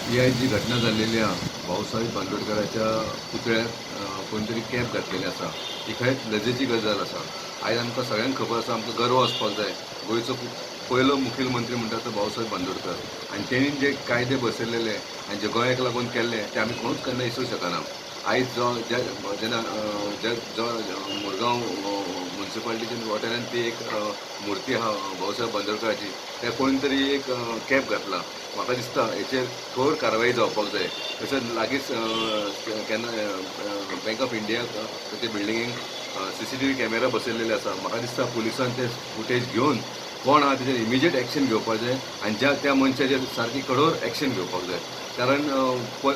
ही आज जी घटना जाल्लेली आहा भाऊसाहेब बांदोडकराच्या पुतळ्याक कोणतरी कॅप घातलेली आसा ही खरेंच लजेची गजाल आसा। आयज आमकां सगळ्यांक खबर आसा आमकां गर्व आसपाक जाय गोंयचो पयलो मुखेलमंत्री म्हणटा तो भाऊसाहेब बांदोडकर आनी तेणी जे कायदे बसयलेले आनी जे गोंयाक लागून केल्ले ते आमी कोणूच केन्ना विसरूंक शकना। आयज जेन्ना जो मुरगांव म्युनिसिपालिटीच्या वाठारांत ती एक मुर्ती आहा भाऊसाहेब बांदोडकराची त्या कोणी तरी एक कॅप घातला। म्हाका दिसता हेचेर खर कारवाई जावपाक जाय। तशेंच लागींच केन्ना बँक ऑफ इंडियाक ते बिल्डिंगेक CCTV कॅमेरा बसयलेले आसा। म्हाका दिसता पुलिसांन ते फुटेज घेवन कोण आहा तेजेर इमिजिएट एक्शन घेवपाक जाय आनी त्या मनशाचेर सारकी कठोर एक्शन घेवपाक जाय। कारण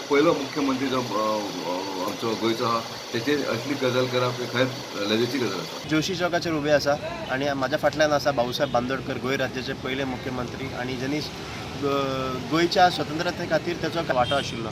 पयलो मुख्यमंत्री जो आमचो गोंयचो आहा तेचेर असली गजाल करप खरेंच लजेची गजाल आसा। जोशी चौकाचेर उबे आसा आणि म्हाज्या फाटल्यान आसा भाऊसाहेब बांदोडकर गोंय राज्याचे पहिले मुख्यमंत्री आणि ज्यांनी गोंयच्या स्वतंत्रते खातीर त्याचो वांटो आशिल्लो।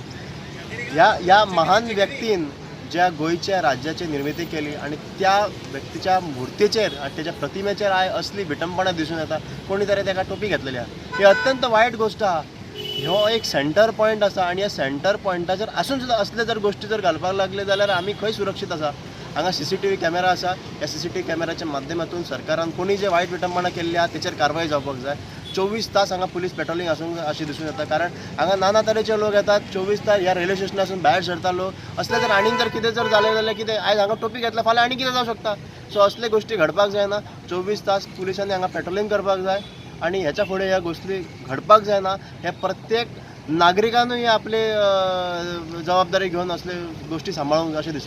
ह्या महान व्यक्तीन ज्या गोंयच्या राज्याची निर्मिती केली आणि त्या व्यक्तीच्या मुर्तीचेर आणि त्याच्या प्रतिमेचेर आय असली विटंबना दिसून येता कोणी तरी ताका टोपी घेतलेली आहा। ही अत्यंत वायट गोष्ट आहा। ह्यो एक सेंटर पॉयंट आसा आणि ह्या सेंटर पॉयंटाचेर आसून सुद्दां असले जर गोष्टी जर घालपाक लागले जाल्यार आमी खंय सुरक्षीत आसा। हांगा CCTV कॅमेरा आसा। ह्या CCTV कॅमेराच्या माध्यमातून सरकारान कोणी जे वायट विटंबना केल्ली आहा तेचेर कारवाई जावपाक जाय। 24 तास हांगा पुलीस पेट्रोलिंग आसूंक अशें दिसून येता कारण हांगा नाना तरेचे लोक येतात 24 तास ह्या रेल्वे स्टेशनासून भायर सरता लोक। असले जर आनीक जर कितें जर जालें जाल्यार कितें आयज हांगा टोपी घेतला फाल्यां आनी कितें जावं शकता। सो असले गोष्टी घडपाक जायना। 24 तास पुलिसांनी हांगा पेट्रोलिंग करपाक जाय आणि ह्याच्या फुडें ह्या गोष्टी घडपाक जायना। हे प्रत्येक नागरिकानूय आपली जबाबदारी घेवन असले गोष्टी सांबाळूंक अशें दिसता।